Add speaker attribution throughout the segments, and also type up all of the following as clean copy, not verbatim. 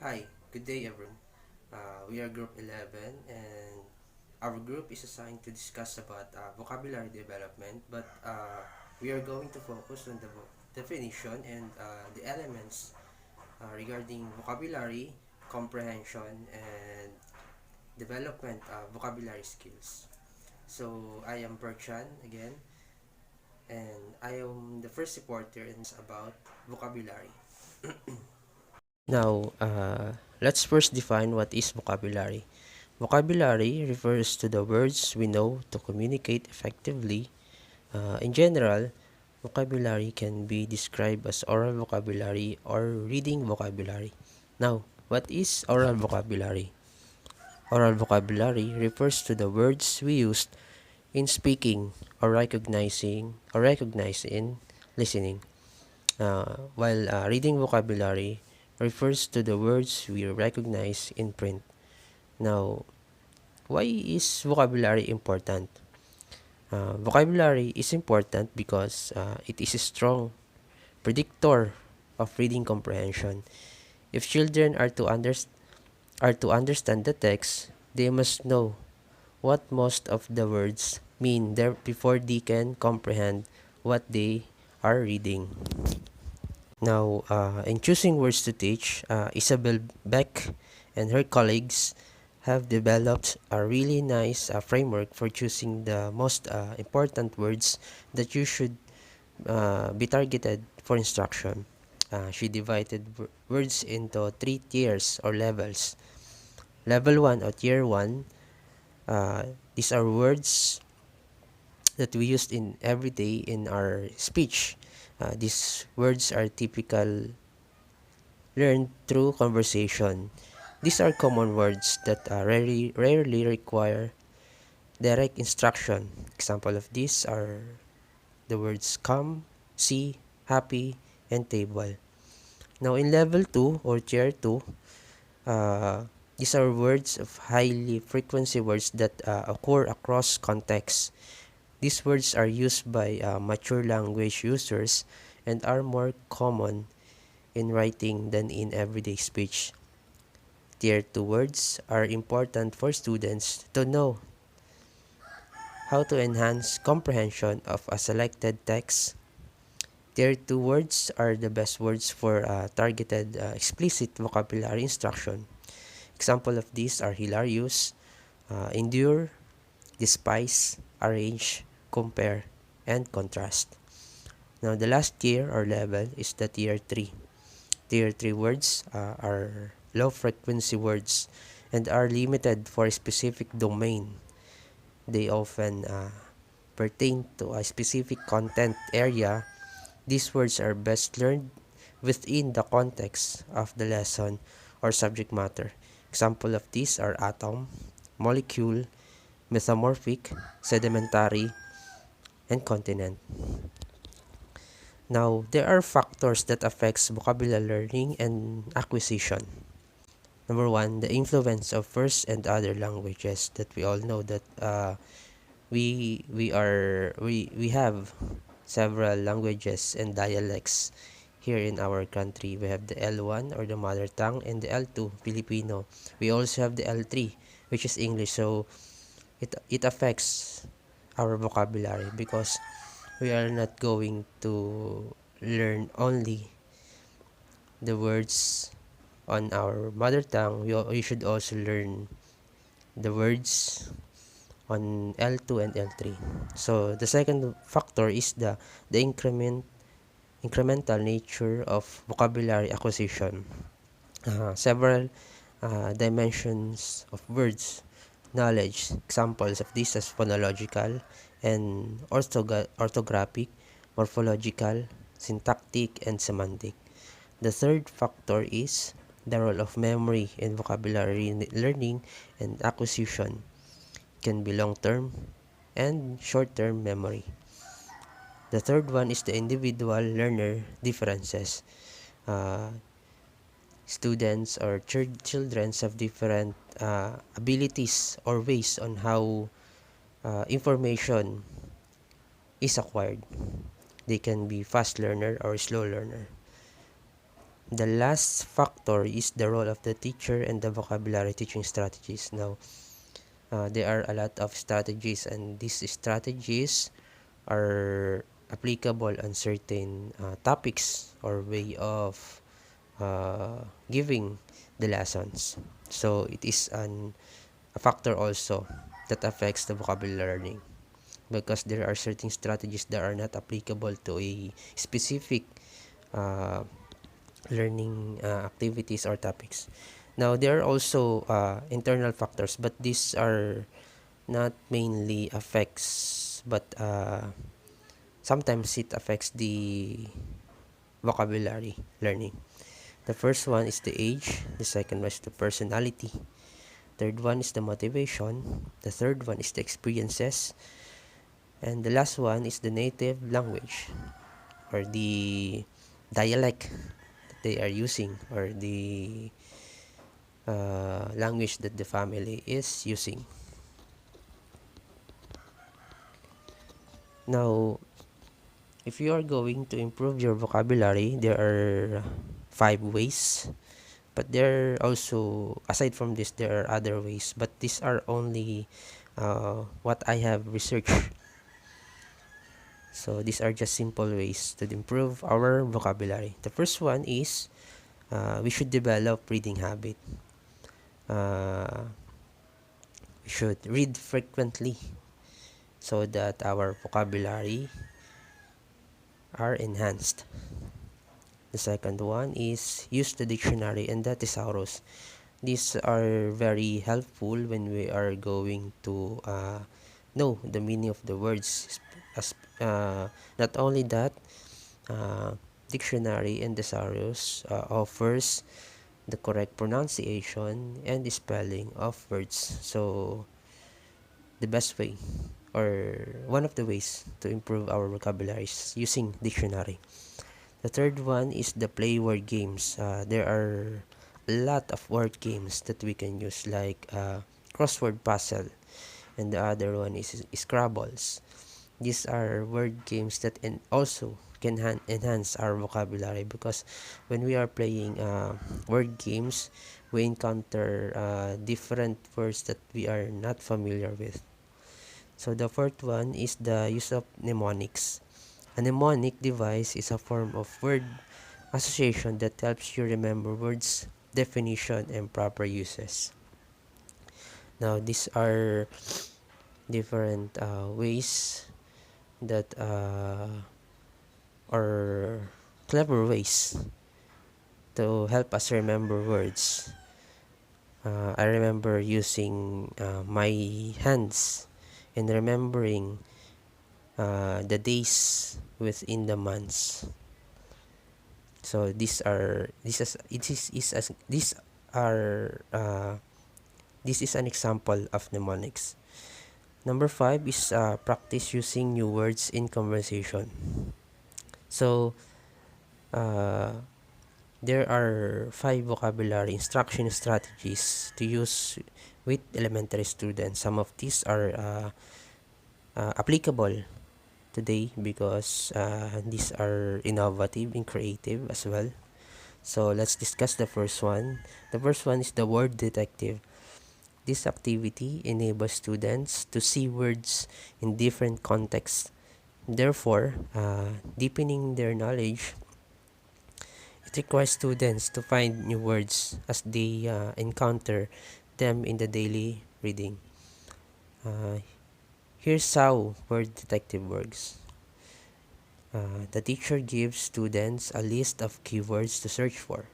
Speaker 1: Hi, good day everyone. We are group 11 and our group is assigned to discuss about vocabulary development, but we are going to focus on the definition and the elements regarding vocabulary, comprehension, and development vocabulary skills. So I am Berchan again, and I am the first reporter and about vocabulary. Now, let's first define what is vocabulary. Vocabulary refers to the words we know to communicate effectively. In general, vocabulary can be described as oral vocabulary or reading vocabulary. Now, what is oral vocabulary? Oral vocabulary refers to the words we use in speaking or recognize in listening. While reading vocabulary refers to the words we recognize in print. Now, why is vocabulary important? Vocabulary is important because it is a strong predictor of reading comprehension. If children are to understand the text, they must know what most of the words mean there before they can comprehend what they are reading. Now, in choosing words to teach, Isabel Beck and her colleagues have developed a really nice framework for choosing the most important words that you should be targeted for instruction. She divided words into three tiers or levels. Level 1 or tier 1, uh, these are words that we used in every day in our speech. These words are typical learned through conversation. These are common words that rarely require direct instruction. Example of these are the words come, see, happy, and table. Now in level 2 or tier 2, these are words of highly frequency words that occur across contexts. These words are used by mature language users and are more common in writing than in everyday speech. Tier 2 words are important for students to know how to enhance comprehension of a selected text. Tier 2 words are the best words for targeted explicit vocabulary instruction. Example of these are hilarious, endure, despise, arrange, compare, and contrast. Now the last tier or level is the tier 3. Tier 3 words are low frequency words and are limited for a specific domain. They often pertain to a specific content area. These words are best learned within the context of the lesson or subject matter. Example of these are atom, molecule, metamorphic, sedimentary, and continent. Now, there are factors that affects vocabulary learning and acquisition. Number one, the influence of first and other languages that we all know that we have several languages and dialects here in our country. We have the L1 or the mother tongue and the L2 Filipino. We also have the L3 which is English. So it affects our vocabulary because we are not going to learn only the words on our mother tongue. We should also learn the words on L2 and L3. So the second factor is the incremental nature of vocabulary acquisition. Several dimensions of words knowledge. Examples of this as phonological and orthographic, morphological, syntactic, and semantic. The third factor is the role of memory in vocabulary learning and acquisition. It can be long-term and short-term memory. The third one is the individual learner differences. Uh, Students or children have different abilities or ways on how information is acquired. They can be fast learner or slow learner. The last factor is the role of the teacher and the vocabulary teaching strategies. Now, there are a lot of strategies, and these strategies are applicable on certain topics or way of giving the lessons. So it is a factor also that affects the vocabulary learning, because there are certain strategies that are not applicable to a specific uh, learning activities or topics. Now, there are also internal factors, but these are not mainly affects, but sometimes it affects the vocabulary learning. The first one is the age, the second one is the personality, third one is the motivation, the third one is the experiences, and the last one is the native language or the dialect that they are using, or the language that the family is using. Now, if you are going to improve your vocabulary, there are 5 ways. But there are also, aside from this, there are other ways. But these are only what I have researched. So these are just simple ways to improve our vocabulary. The first one is we should develop reading habit. Uh, we should read frequently so that our vocabulary are enhanced. The second one is use the dictionary and the thesaurus. These are very helpful when we are going to know the meaning of the words. As not only that, uh, dictionary and thesaurus offers the correct pronunciation and the spelling of words. So the best way, or one of the ways to improve our vocabulary, is using dictionary. The third one is the play word games. There are a lot of word games that we can use, like crossword puzzle, and the other one is Scrabbles. These are word games that also can enhance our vocabulary, because when we are playing word games, we encounter different words that we are not familiar with. So the fourth one is the use of mnemonics. A mnemonic device is a form of word association that helps you remember words, definition, and proper uses. Now, these are different ways that are clever ways to help us remember words. I remember using my hands in remembering the days within the months. So these are this is an example of mnemonics. Number 5 is practice using new words in conversation. So uh, there are 5 vocabulary instruction strategies to use with elementary students. Some of these are applicable today because these are innovative and creative as well. So let's discuss the first one. The first one is the word detective. This activity enables students to see words in different contexts. Therefore, deepening their knowledge, it requires students to find new words as they encounter them in the daily reading. Uh, Here's how word detective works. The teacher gives students a list of keywords to search for.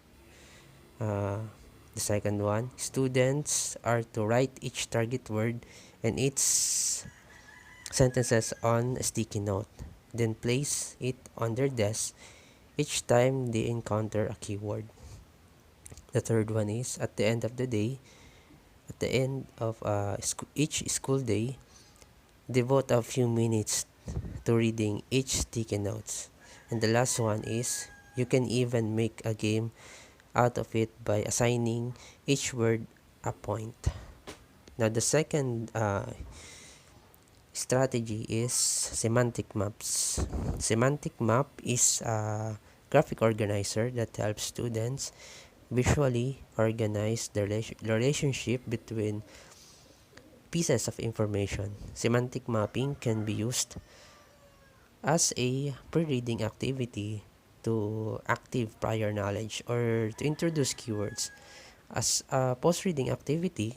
Speaker 1: Uh, the second one, students are to write each target word and its sentences on a sticky note, then place it on their desk each time they encounter a keyword. The third one is at the end of the day, at the end of each school day, devote a few minutes to reading each sticky notes. And the last one is you can even make a game out of it by assigning each word a point. Now the second strategy is semantic maps. Semantic map is graphic organizer that helps students visually organize the relationship between pieces of information. Semantic mapping can be used as a pre-reading activity to active prior knowledge or to introduce keywords. As a post-reading activity,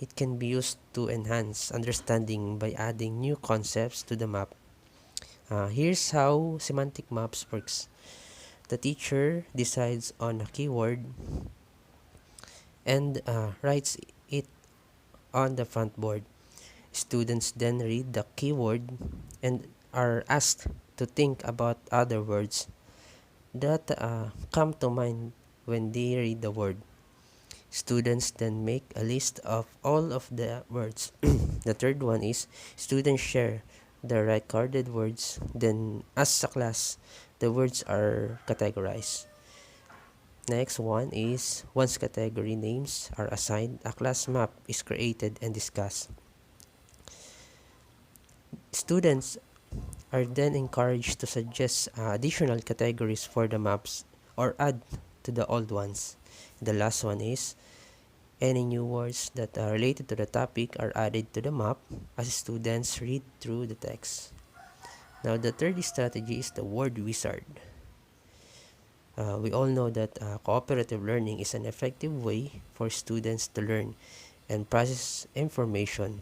Speaker 1: it can be used to enhance understanding by adding new concepts to the map. Here's how semantic maps works. The teacher decides on a keyword and writes it on the front board. Students then read the keyword and are asked to think about other words that come to mind when they read the word. Students then make a list of all of the words. The third one is students share the recorded words. Then, as a class, the words are categorized. Next one is once category names are assigned, a class map is created and discussed. Students are then encouraged to suggest additional categories for the maps or add to the old ones. The last one is any new words that are related to the topic are added to the map as students read through the text. Now, the third strategy is the word wizard. We all know that cooperative learning is an effective way for students to learn and process information.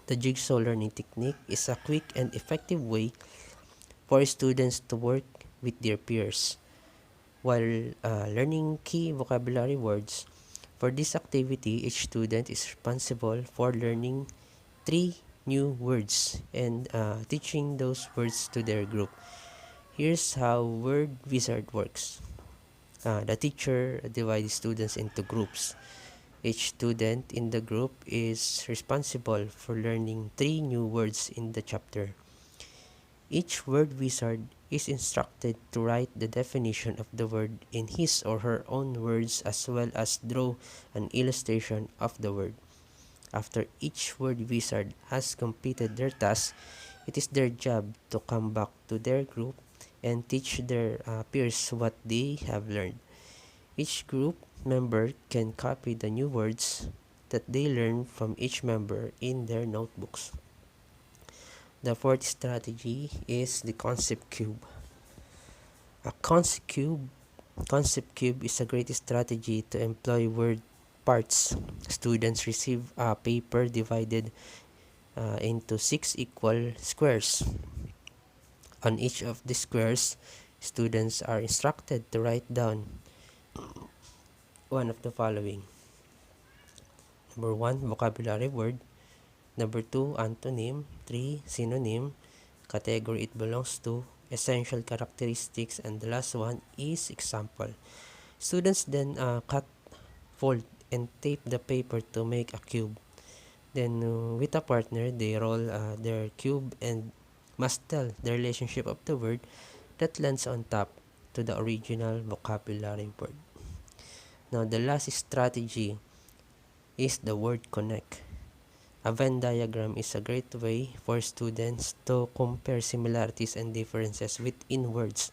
Speaker 1: The jigsaw learning technique is a quick and effective way for students to work with their peers while learning key vocabulary words. For this activity, each student is responsible for learning 3 new words and teaching those words to their group. Here's how Word Wizard works. The teacher divides students into groups. Each student in the group is responsible for learning 3 new words in the chapter. Each word wizard is instructed to write the definition of the word in his or her own words as well as draw an illustration of the word. After each word wizard has completed their task, it is their job to come back to their group and teach their peers what they have learned. Each group member can copy the new words that they learn from each member in their notebooks. The fourth strategy is the concept cube. A concept cube is a great strategy to employ word parts. Students receive a paper divided into 6 equal squares. On each of the squares, students are instructed to write down one of the following. Number 1, vocabulary word. Number 2, antonym. 3, synonym. Category it belongs to. Essential characteristics. And the last one is example. Students then cut, fold, and tape the paper to make a cube. Then with a partner, they roll their cube and must tell the relationship of the word that lands on top to the original vocabulary word. Now, the last strategy is the word connect. A Venn diagram is a great way for students to compare similarities and differences within words.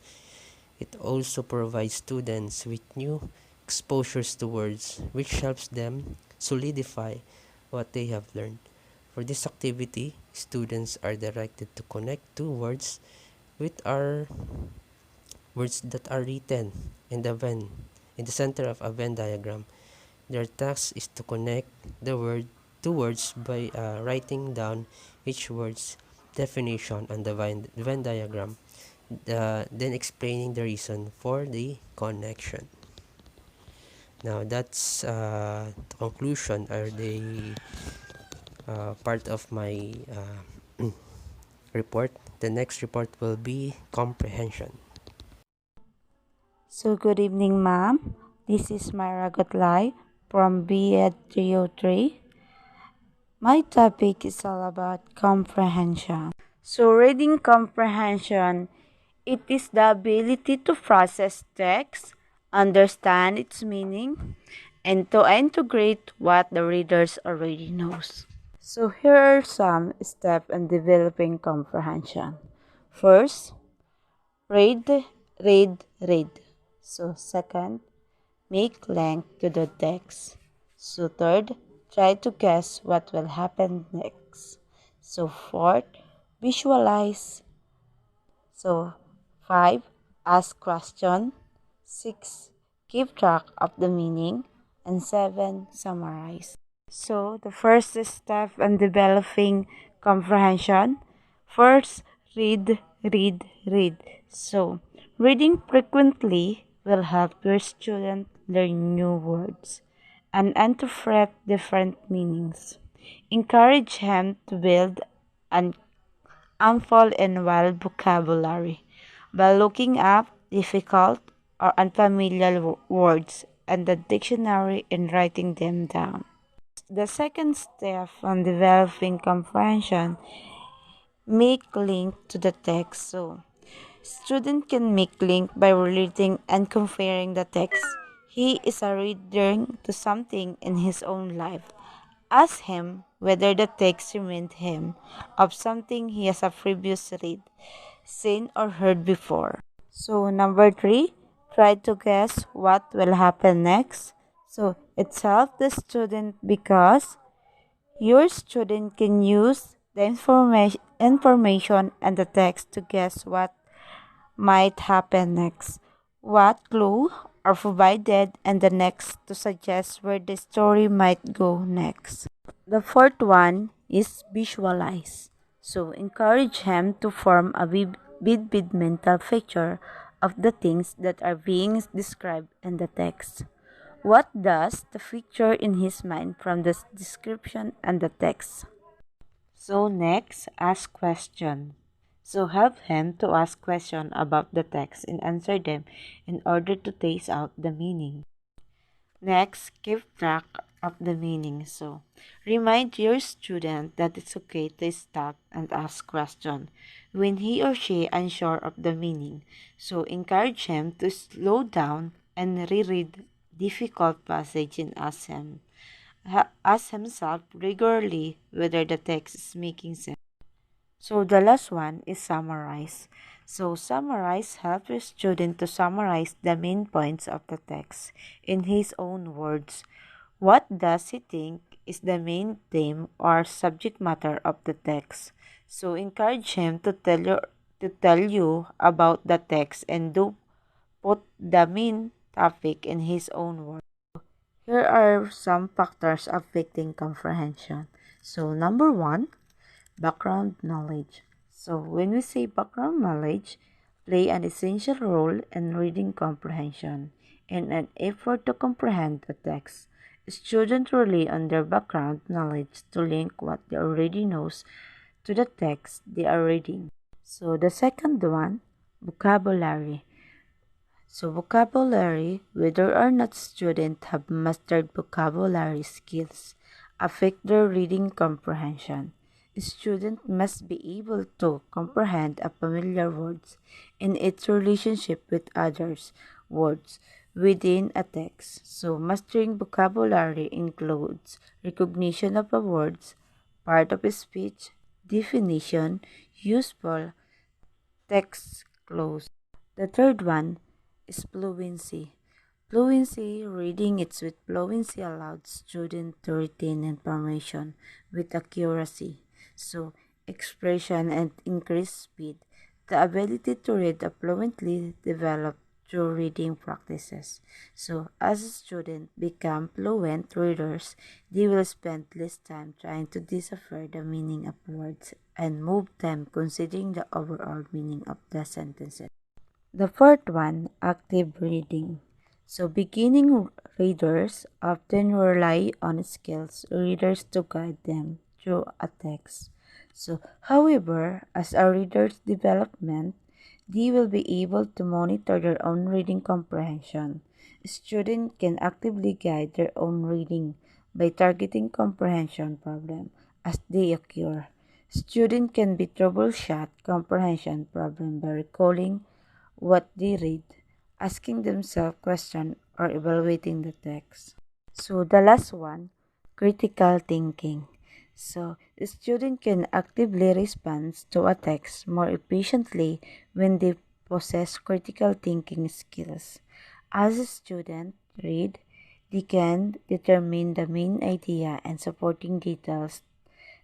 Speaker 1: It also provides students with new exposures to words, which helps them solidify what they have learned. For this activity, students are directed to connect two words with our words that are written in the center of a Venn diagram. Their task is to connect the two words by writing down each word's definition on the Venn diagram, then explaining the reason for the connection. Now that's the conclusion or the part of my report. The next report will be comprehension.
Speaker 2: So good evening, ma'am. This is Myra Gotlay from BEd 303. My topic is all about comprehension. So reading comprehension, it is the ability to process text, understand its meaning, and to integrate what the readers already knows. So here are some steps in developing comprehension. First, read read. So second, make link to the text. So third, try to guess what will happen next. So fourth, visualize. So five, ask question. Six, keep track of the meaning. And seven, summarize. So the first step in developing comprehension. First, read. So reading frequently will help your student learn new words and interpret different meanings. Encourage him to build an ample and wild vocabulary by looking up difficult or unfamiliar words in the dictionary and writing them down. The second step on developing comprehension, make link to the text. So student can make link by relating and comparing the text. He is a reader to something in his own life. Ask him whether the text reminds him of something he has a previous read, seen or heard before. So number three, try to guess what will happen next. So it helps the student because your student can use the information and the text to guess what might happen next. What clue are provided and the next to suggest where the story might go next. The fourth one is visualize. So encourage him to form a vivid mental picture of the things that are being described in the text. What does the picture in his mind from the description and the text? So next, ask question. So help him to ask question about the text and answer them in order to trace out the meaning. Next, keep track of the meaning. So remind your student that it's okay to stop and ask question when he or she unsure of the meaning. So encourage him to slow down and reread difficult passage and ask himself regularly whether the text is making sense. So the last one is summarize. So summarize helps your student to summarize the main points of the text in his own words. What does he think is the main theme or subject matter of the text? So encourage him to tell you about the text and do put the main topic in his own words. Here are some factors affecting comprehension. So number one, background knowledge. So when we say background knowledge, play an essential role in reading comprehension. In an effort to comprehend a text, students rely on their background knowledge to link what they already knows to the text they are reading. So the second one, vocabulary. So vocabulary, whether or not students have mastered vocabulary skills, affect their reading comprehension. Student must be able to comprehend a familiar words in its relationship with others words within a text. So mastering vocabulary includes recognition of the words, part of a speech, definition, useful, text close. The third one is fluency. Fluency, reading it with fluency allows students to retain information with accuracy. So, expression and increased speed. The ability to read fluently developed through reading practices. So, as a student become fluent readers, they will spend less time trying to decipher the meaning of words and move them considering the overall meaning of the sentences. The fourth one, active reading. So beginning readers often rely on skills readers to guide them through a text. So, however, as a reader's development, they will be able to monitor their own reading comprehension. Students can actively guide their own reading by targeting comprehension problems as they occur. Students can be troubleshoot comprehension problem by recalling what they read, asking themselves questions, or evaluating the text. So the last one, critical thinking. So the student can actively respond to a text more efficiently when they possess critical thinking skills. As a student read, they can determine the main idea and supporting details,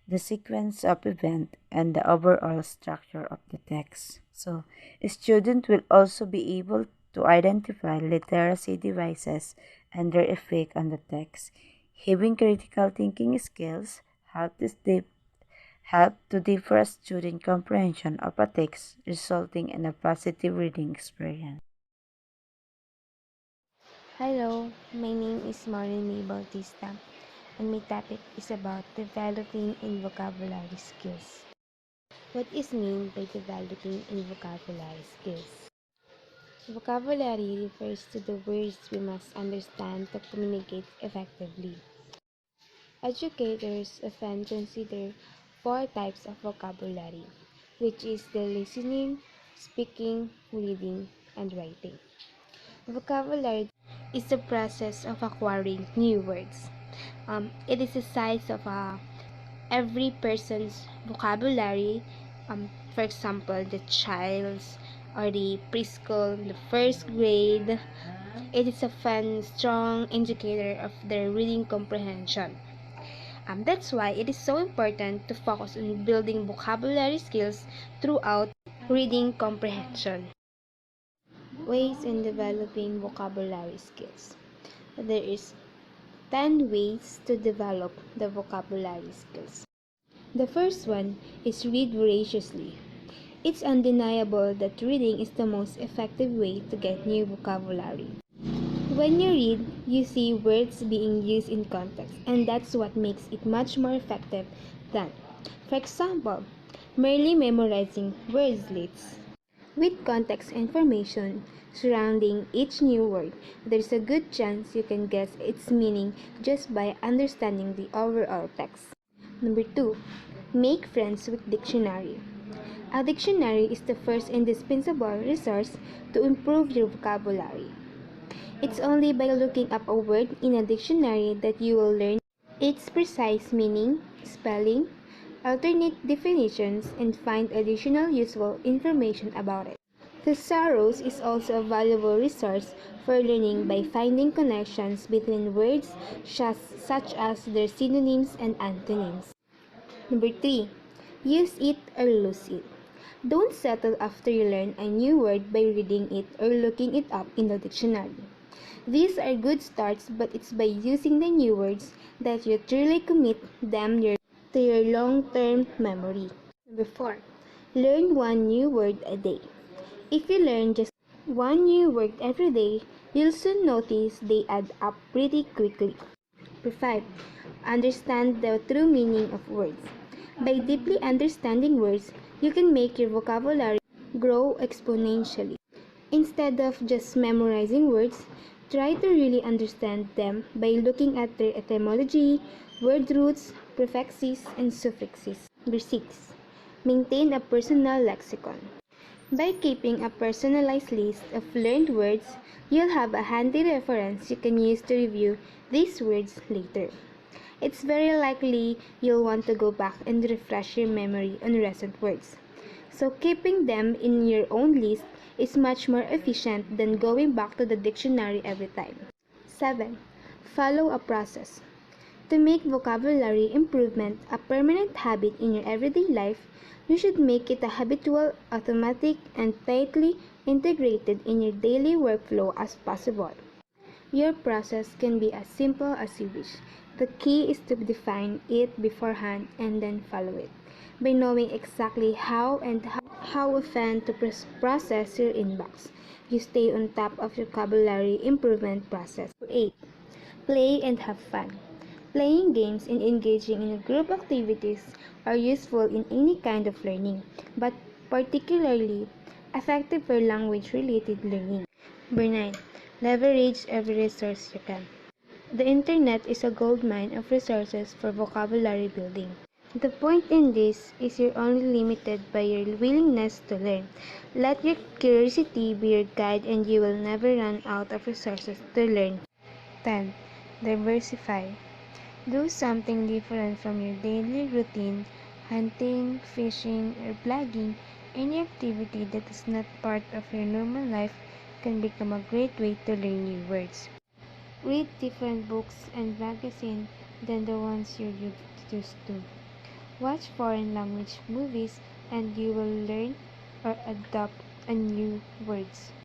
Speaker 2: the sequence of event, and the overall structure of the text. So, a student will also be able to identify literacy devices and their effect on the text. Having critical thinking skills help to differ student comprehension of a text, resulting in a positive reading experience.
Speaker 3: Hello, my name is Maureen Bautista, and my topic is about developing in vocabulary skills. What is meant by developing in vocabulary skills? Vocabulary refers to the words we must understand to communicate effectively. Educators often consider four types of vocabulary, which is the listening, speaking, reading, and writing. Vocabulary is the process of acquiring new words. It is the size of every person's vocabulary. For example, the child's or the preschool, the first grade. It is a fun, strong indicator of their reading comprehension. That's why it is so important to focus on building vocabulary skills throughout reading comprehension. Ways in developing vocabulary skills. There is 10 ways to develop the vocabulary skills. The first one is read voraciously. It's undeniable that reading is the most effective way to get new vocabulary. When you read, you see words being used in context, and that's what makes it much more effective than, for example, merely memorizing words lists. With context information surrounding each new word, there's a good chance you can guess its meaning just by understanding the overall text. Number 2. Make friends with dictionary. A dictionary is the first indispensable resource to improve your vocabulary. It's only by looking up a word in a dictionary that you will learn its precise meaning, spelling, alternate definitions, and find additional useful information about it. Thesaurus is also a valuable resource for learning by finding connections between words such as their synonyms and antonyms. Number 3. Use it or lose it. Don't settle after you learn a new word by reading it or looking it up in the dictionary. These are good starts, but it's by using the new words that you truly commit to your long-term memory. Number 4. Learn one new word a day. If you learn just one new word every day, you'll soon notice they add up pretty quickly. Number 5. Understand the true meaning of words. By deeply understanding words, you can make your vocabulary grow exponentially. Instead of just memorizing words, try to really understand them by looking at their etymology, word roots, prefixes, and suffixes. Number 6. Maintain a personal lexicon. By keeping a personalized list of learned words, you'll have a handy reference you can use to review these words later. It's very likely you'll want to go back and refresh your memory on recent words. So keeping them in your own list is much more efficient than going back to the dictionary every time. 7. Follow a process. To make vocabulary improvement a permanent habit in your everyday life, you should make it a habitual, automatic, and tightly integrated in your daily workflow as possible. Your process can be as simple as you wish. The key is to define it beforehand and then follow it. By knowing exactly how often to process your inbox, you stay on top of your vocabulary improvement process. 8. Play and have fun. Playing games and engaging in group activities are useful in any kind of learning, but particularly effective for language-related learning. Number 9. Leverage every resource you can. The internet is a goldmine of resources for vocabulary building. The point in this is you're only limited by your willingness to learn. Let your curiosity be your guide and you will never run out of resources to learn. 10. Diversify. Do something different from your daily routine, hunting, fishing, or blogging, Any activity that is not part of your normal life can become a great way to learn new words. Read different books and magazines than the ones you're used to. Watch foreign language movies and you will learn or adopt a new words.